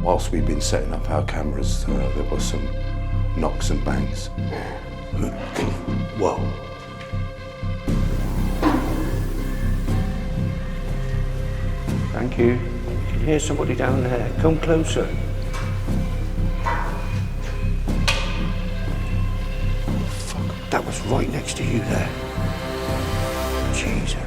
Whilst we've been setting up our cameras, there was some knocks and bangs. Whoa. Thank you. You can hear somebody down there. Come closer. Fuck, that was right next to you there. Jesus.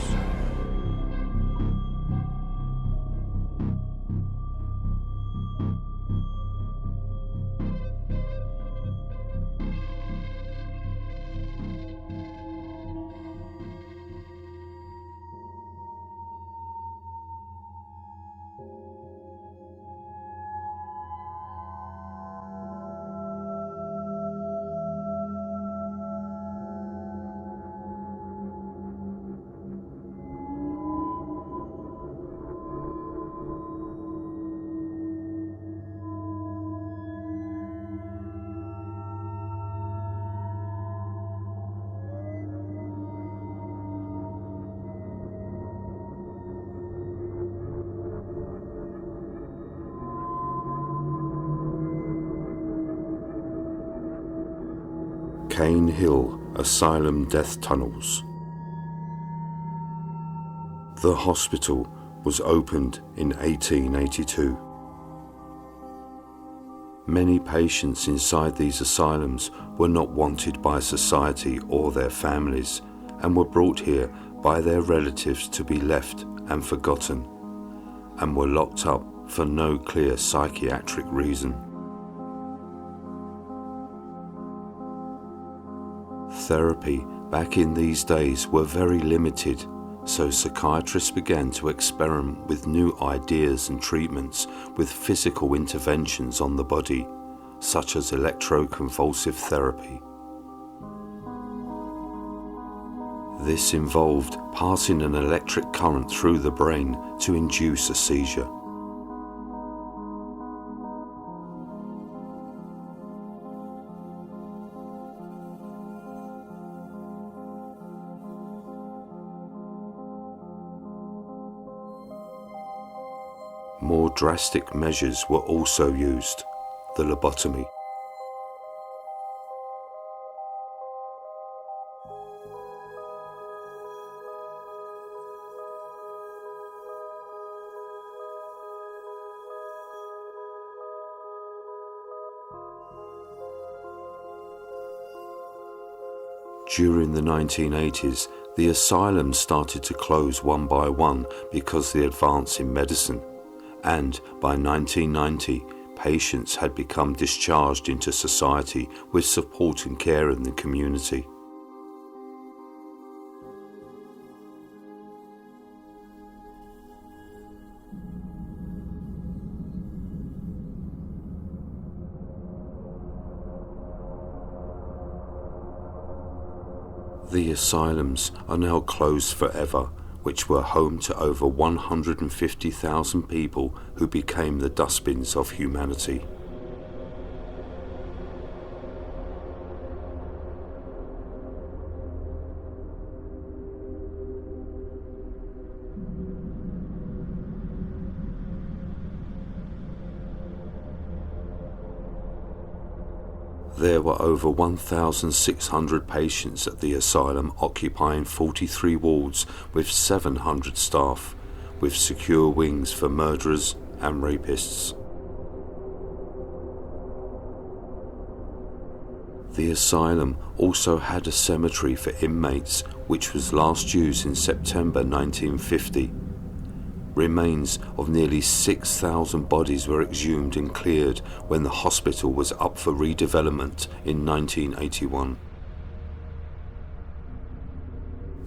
Cane Hill Asylum Death Tunnels. The hospital was opened in 1882. Many patients inside these asylums were not wanted by society or their families and were brought here by their relatives to be left and forgotten, and were locked up for no clear psychiatric reason. Therapy back in these days were very limited, so psychiatrists began to experiment with new ideas and treatments with physical interventions on the body, such as electroconvulsive therapy. This involved passing an electric current through the brain to induce a seizure. More drastic measures were also used, the lobotomy. During the 1980s, the asylums started to close one by one because of the advance in medicine, and by 1990, patients had become discharged into society with support and care in the community. The asylums are now closed forever, which were home to over 150,000 people who became the dustbins of humanity. There were over 1,600 patients at the asylum, occupying 43 wards with 700 staff, with secure wings for murderers and rapists. The asylum also had a cemetery for inmates, which was last used in September 1950. Remains of nearly 6,000 bodies were exhumed and cleared when the hospital was up for redevelopment in 1981.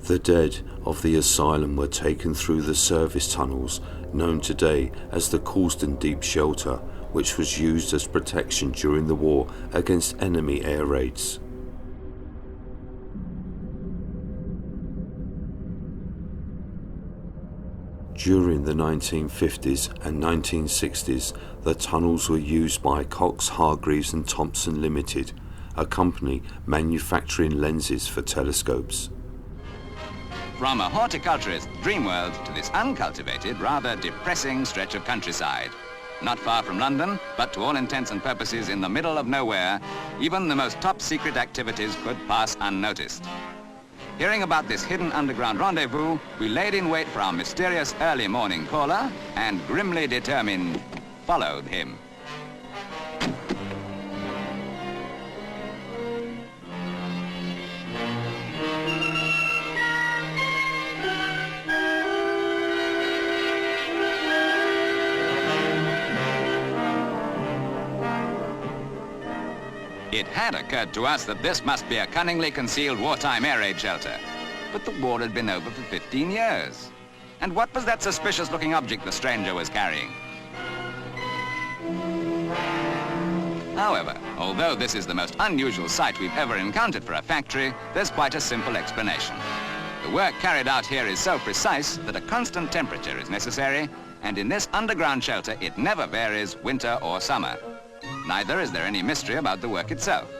The dead of the asylum were taken through the service tunnels known today as the Causden Deep Shelter, which was used as protection during the war against enemy air raids. During the 1950s and 1960s, the tunnels were used by Cox, Hargreaves and Thompson Limited, a company manufacturing lenses for telescopes. From a horticulturist's dream world to this uncultivated, rather depressing stretch of countryside. not far from London, but to all intents and purposes in the middle of nowhere, even the most top-secret activities could pass unnoticed. Hearing about this hidden underground rendezvous, we laid in wait for our mysterious early morning caller and grimly determined, followed him. It had occurred to us that this must be a cunningly concealed wartime air raid shelter. But the war had been over for 15 years. And what was that suspicious-looking object the stranger was carrying? However, although this is the most unusual sight we've ever encountered for a factory, there's quite a simple explanation. The work carried out here is so precise that a constant temperature is necessary, and in this underground shelter it never varies winter or summer. Neither is there any mystery about the work itself.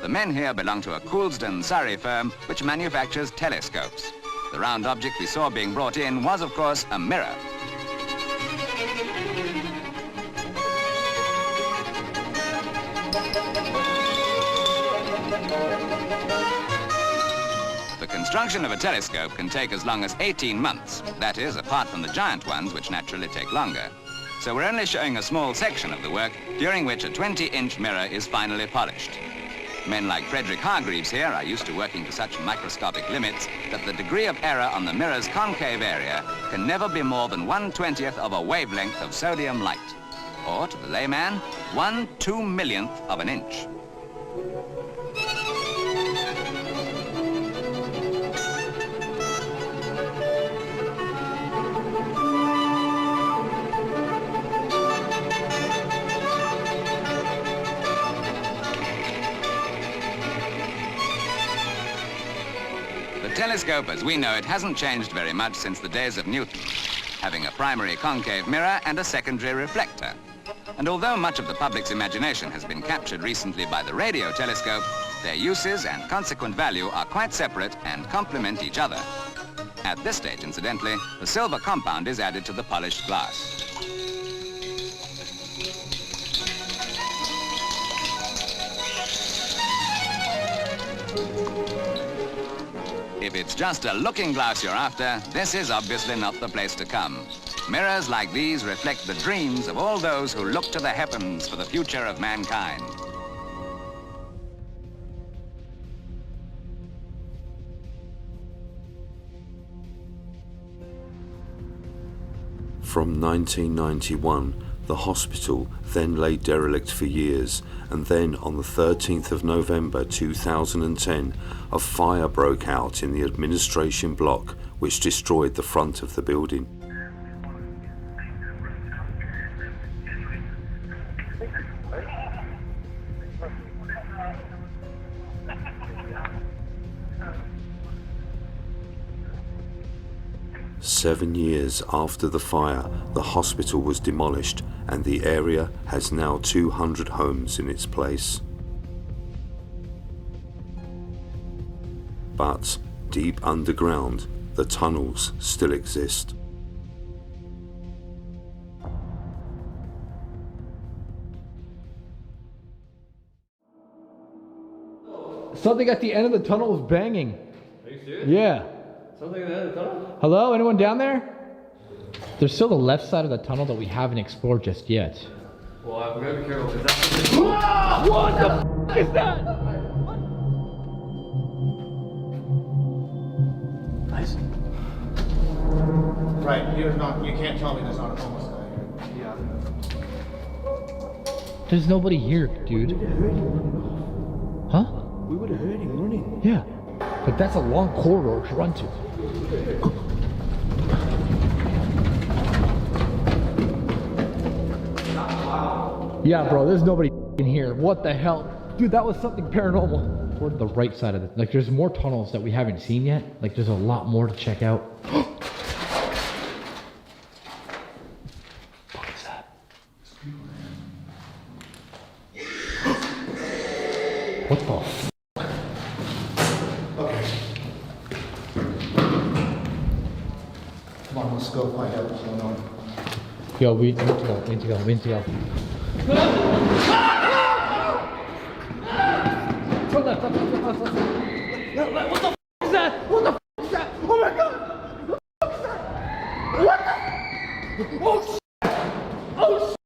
The men here belong to a Coulsdon, Surrey firm which manufactures telescopes. The round object we saw being brought in was, of course, a mirror. The construction of a telescope can take as long as 18 months. That is, apart from the giant ones, which naturally take longer. So we're only showing a small section of the work, during which a 20-inch mirror is finally polished. Men like Frederick Hargreaves here are used to working to such microscopic limits that the degree of error on the mirror's concave area can never be more than 1/20th of a wavelength of sodium light, or, to the layman, 1/2 of an inch. The telescope, as we know it, hasn't changed very much since the days of Newton, having a primary concave mirror and a secondary reflector. And although much of the public's imagination has been captured recently by the radio telescope, their uses and consequent value are quite separate and complement each other. At this stage, incidentally, the silver compound is added to the polished glass. If it's just a looking glass you're after, this is obviously not the place to come. Mirrors like these reflect the dreams of all those who look to the heavens for the future of mankind. From 1991, the hospital then lay derelict for years, and then on the 13th of November 2010, a fire broke out in the administration block which destroyed the front of the building. Seven years after the fire, the hospital was demolished and the area has now 200 homes in its place. But deep underground, the tunnels still exist. Something at the end of the tunnel was banging. Are you serious? Yeah. Something at the end of the tunnel? Hello? Anyone down there? There's still the left side of the tunnel that we haven't explored just yet. Well, I'm gonna be careful because that's What the f is that? nice. Right, you can't tell me there's not a homeless guy here. Yeah. There's nobody here, dude. Huh? We would have heard him running. Yeah. But that's a long corridor to run to. Yeah, bro, there's nobody in here. What the hell? Dude, that was something paranormal. Toward the right side of it. Like, there's more tunnels that we haven't seen yet. Like, there's a lot more to check out. What is that? What the f? Okay. Come on, let's go find out what's going on. Yo, we need to go. We need to go. We need to go. Turn left, left, left, left, left. What the f is that? What the f is that? Oh my god! What the f is that? What the? Oh shit! Oh shit!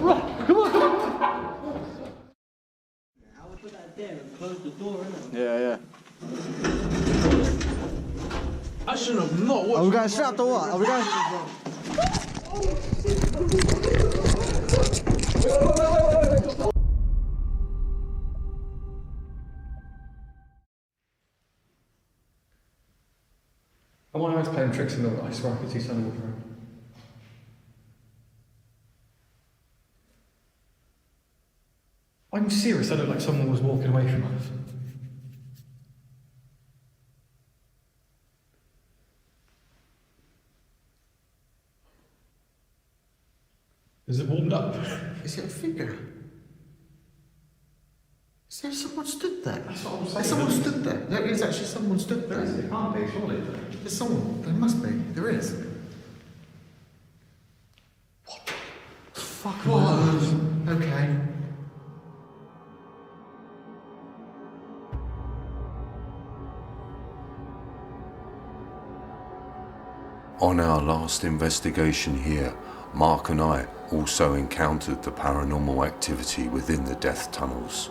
Run! Come on, come on! I would put that there and close the door, innit? Yeah. I should have not watched. Are we going straight or what? Are we going? I want to playing tricks in the. I swear I could see someone walking around. I'm serious. I look like someone was walking away from us. Is it warmed up? Is it a figure? Is there someone stood there? That's what I'm saying. There's someone stood there. There is actually someone stood there. It can't be, surely. There's someone. There must be. There is. What the fuck was? Okay. On our last investigation here, Mark and I also encountered the paranormal activity within the death tunnels.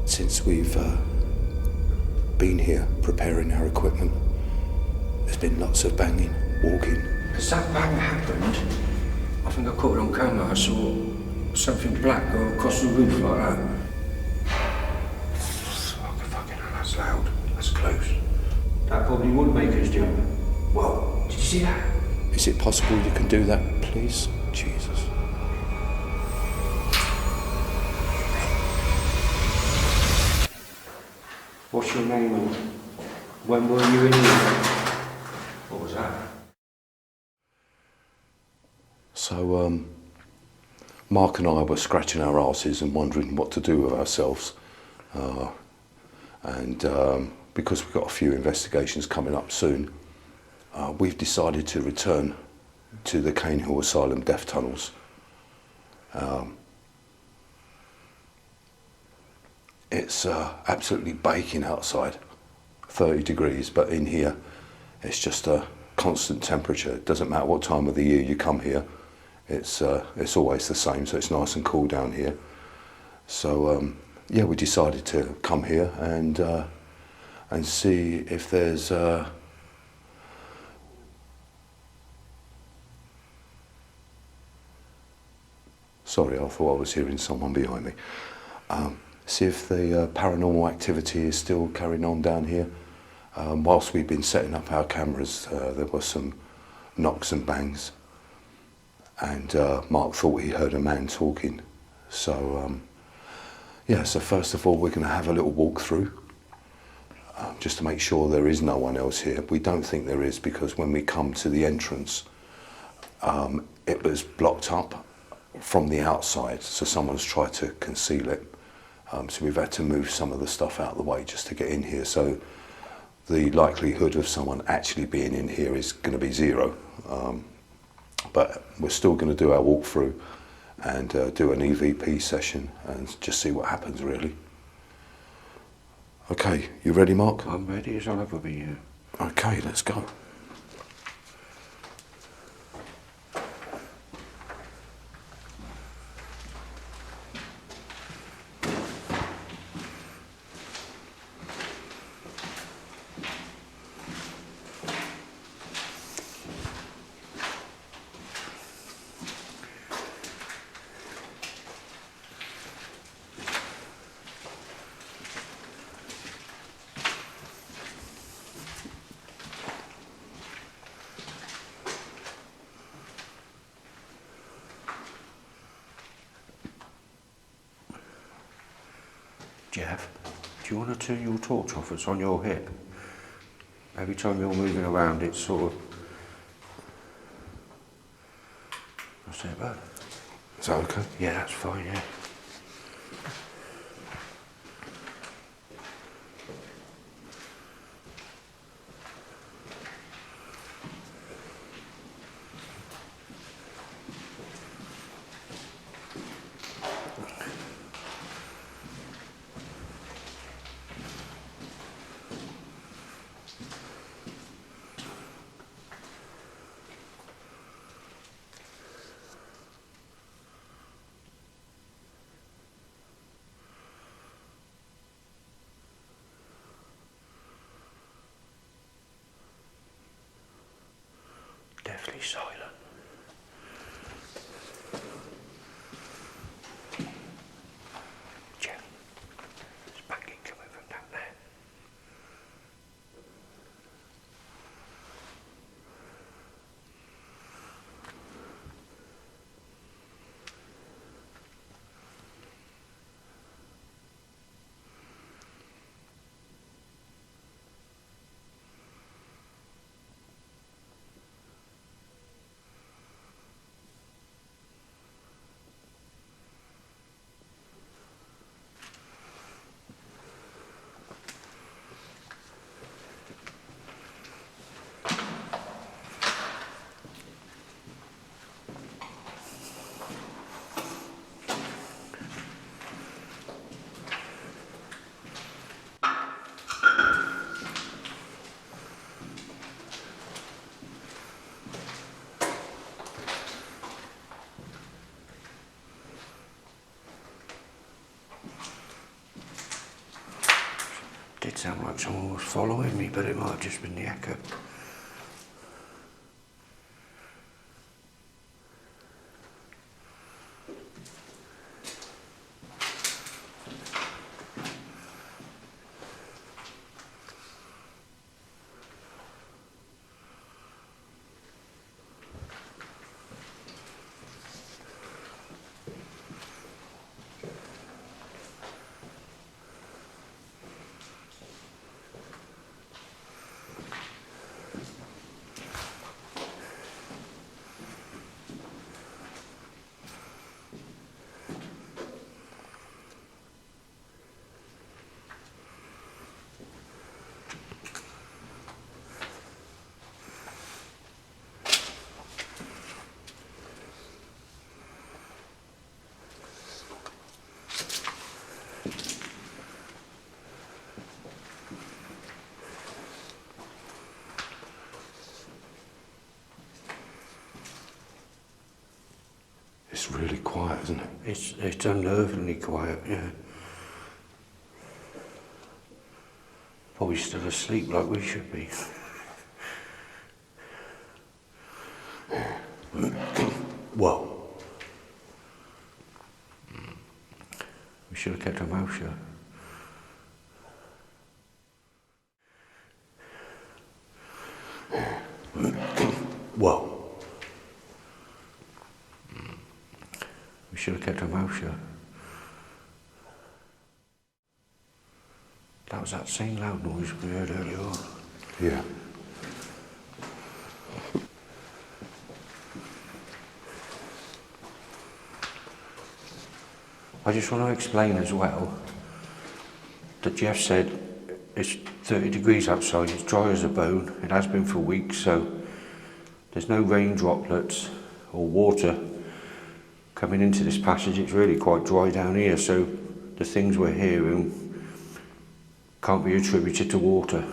Since we've been here preparing our equipment, there's been lots of banging, walking. As that bang happened, I think I caught it on camera. I saw something black go across the roof like that. Fucking hell, that's loud. That's close. That probably would make us jump. Well, did you see that? Is it possible you can do that, please? Jesus. What's your name and when were you in here? What was that? So, Mark and I were scratching our asses and wondering what to do with ourselves. Because we've got a few investigations coming up soon, we've decided to return to the Cane Hill Asylum death tunnels. It's absolutely baking outside, 30 degrees, but in here it's just a constant temperature. It doesn't matter what time of the year you come here, it's always the same, so it's nice and cool down here. So yeah, we decided to come here and see if there's sorry, I thought I was hearing someone behind me. See if the paranormal activity is still carrying on down here. Whilst we've been setting up our cameras, there were some knocks and bangs, and Mark thought he heard a man talking. So yeah, so first of all we're going to have a little walk through, just to make sure there is no one else here. We don't think there is, because when we come to the entrance, it was blocked up from the outside, so someone's tried to conceal it. So we've had to move some of the stuff out of the way just to get in here. So the likelihood of someone actually being in here is going to be zero. But we're still going to do our walkthrough and do an EVP session and just see what happens, really. Okay, you ready, Mark? I'm ready as I'll ever be, yeah. Okay, let's go. Jeff, do you want to turn your torch off? It's on your hip. Every time you're moving around, it's sort of... What's that about? Is that okay? Yeah, that's fine, yeah. Deathly silent. Jim, there's banging coming from down there. Did sound like someone was following me, but it might have just been the echo. It's really quiet, isn't it? It's unnervingly quiet, yeah. Probably still asleep like we should be. Whoa. We should have kept our mouth shut. Whoa. We should have kept our mouth shut. That was that same loud noise we heard earlier on. Yeah. I just want to explain as well that Jeff said it's 30 degrees outside, it's dry as a bone, it has been for weeks, so there's no rain droplets or water coming into this passage. It's really quite dry down here, so the things we're hearing can't be attributed to water.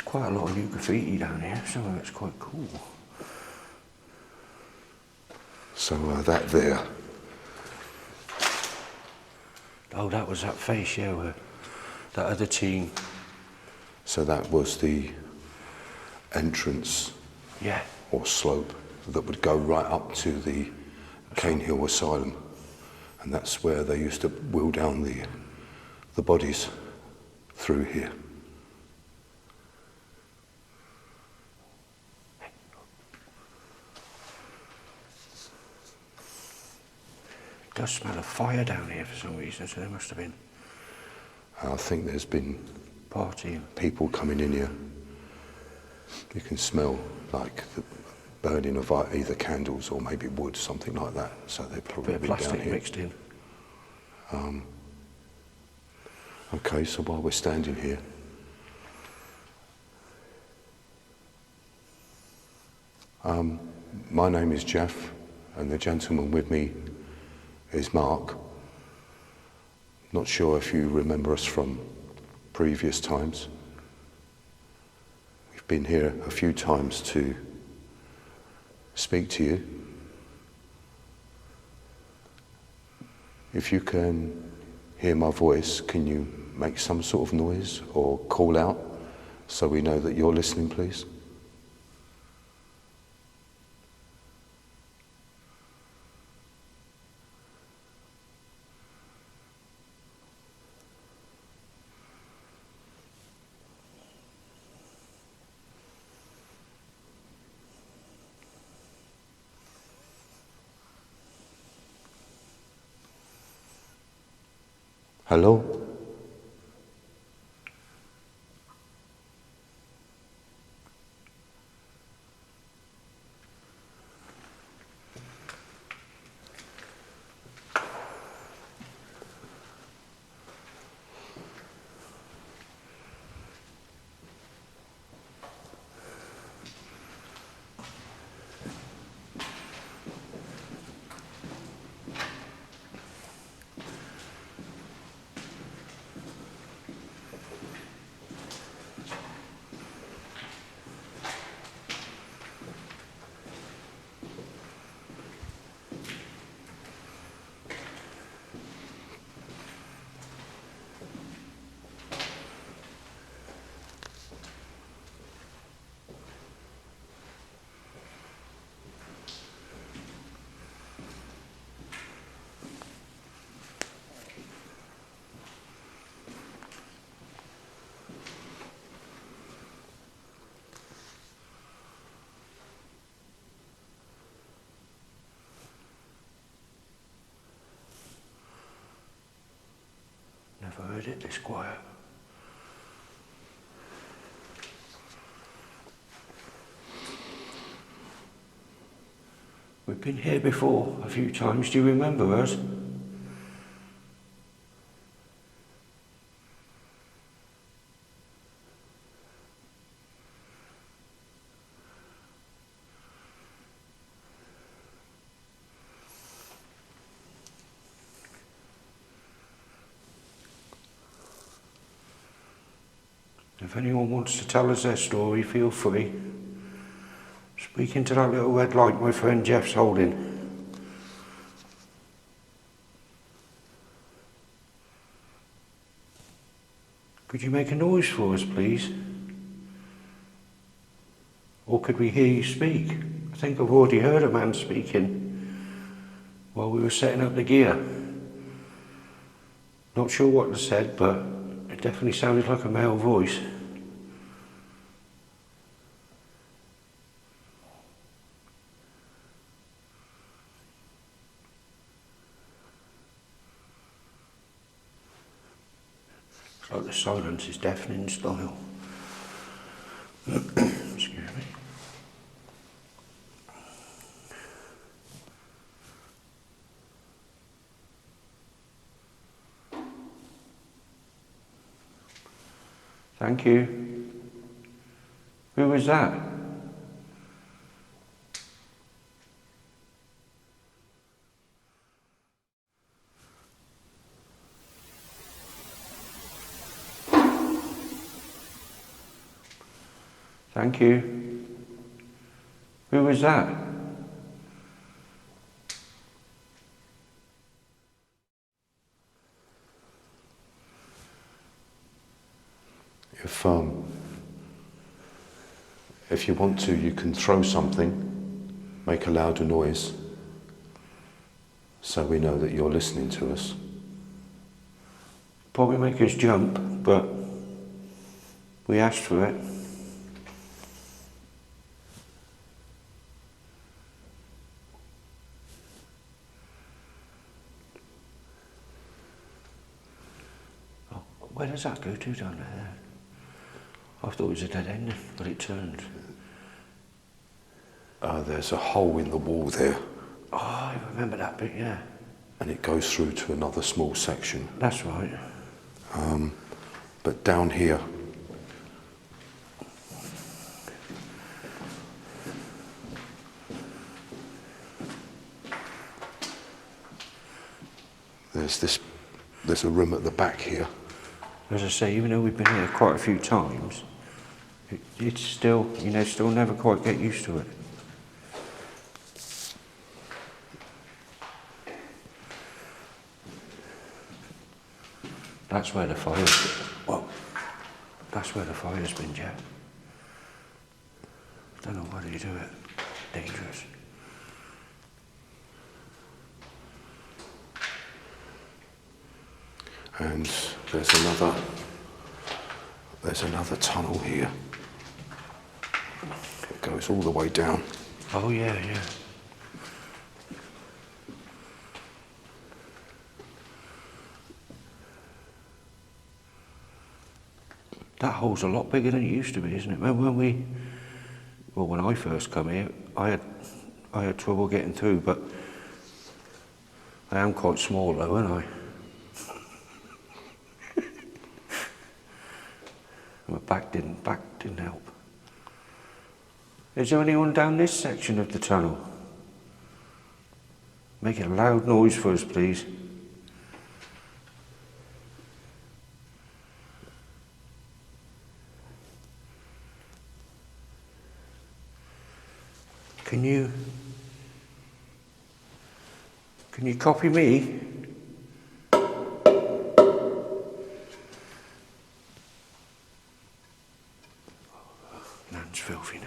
Quite a lot of new graffiti down here, so it's quite cool. So that there. Oh, that was that face, yeah, where that other team. So that was the entrance Yeah. or slope that would go right up to the Cane Hill Asylum, and that's where they used to wheel down the bodies through here. It does smell of fire down here for some reason, so there must have been I think there's been partying. people coming in here. You can smell like the burning of either candles or maybe wood, something like that. So they've probably Bit of been down plastic here. mixed in. Okay, so while we're standing here, my name is Jeff, and the gentleman with me is Mark. Not sure if you remember us from previous times. We've been here a few times to speak to you. If you can hear my voice, can you make some sort of noise or call out so we know that you're listening, please? Hello? Never heard it this quiet. We've been here before a few times. Do you remember us? If anyone wants to tell us their story, feel free. Speak into that little red light my friend Jeff's holding. Could you make a noise for us, please? Or could we hear you speak? I think I've already heard a man speaking while we were setting up the gear. Not sure what was said, but it definitely sounded like a male voice. It's like the silence is deafening style. Excuse me. Thank you. Who was that? Thank you. Who was that? If you want to, you can throw something, make a louder noise, so we know that you're listening to us. Probably make us jump, but we asked for it. Oh, where does that go to down there? I thought it was a dead end, but it turned. There's a hole in the wall there, Oh, I remember that bit, yeah. and it goes through to another small section. That's right. But down here, there's a room at the back here. As I say, even though we've been here quite a few times, it's still, still never quite get used to it. That's where the fire's been, Jeff. Don't know why do you do it. Dangerous. And there's another tunnel here. It goes all the way down. Oh yeah, yeah. That hole's a lot bigger than it used to be, isn't it? When I first come here, I had trouble getting through, but I am quite small though, aren't I? My back didn't help. Is there anyone down this section of the tunnel? Make a loud noise for us, please. Can you copy me? Nan's filthy now.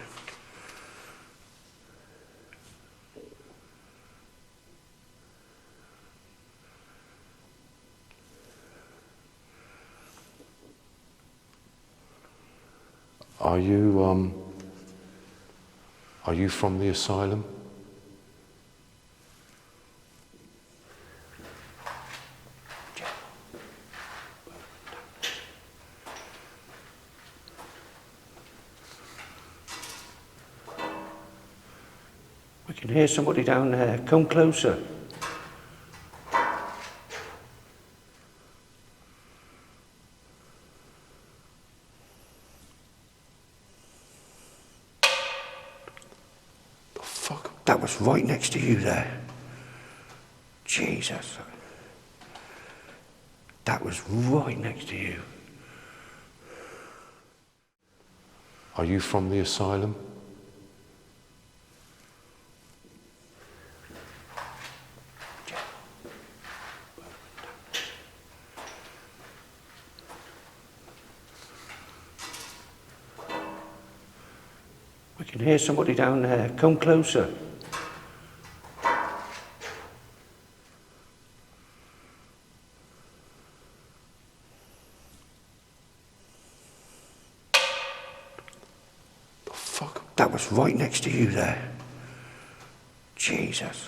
Are you from the asylum? We can hear somebody down there. Come closer. That was right next to you there. Jesus. That was right next to you. Are you from the asylum? We can hear somebody down there. Come closer. That was right next to you there. Jesus.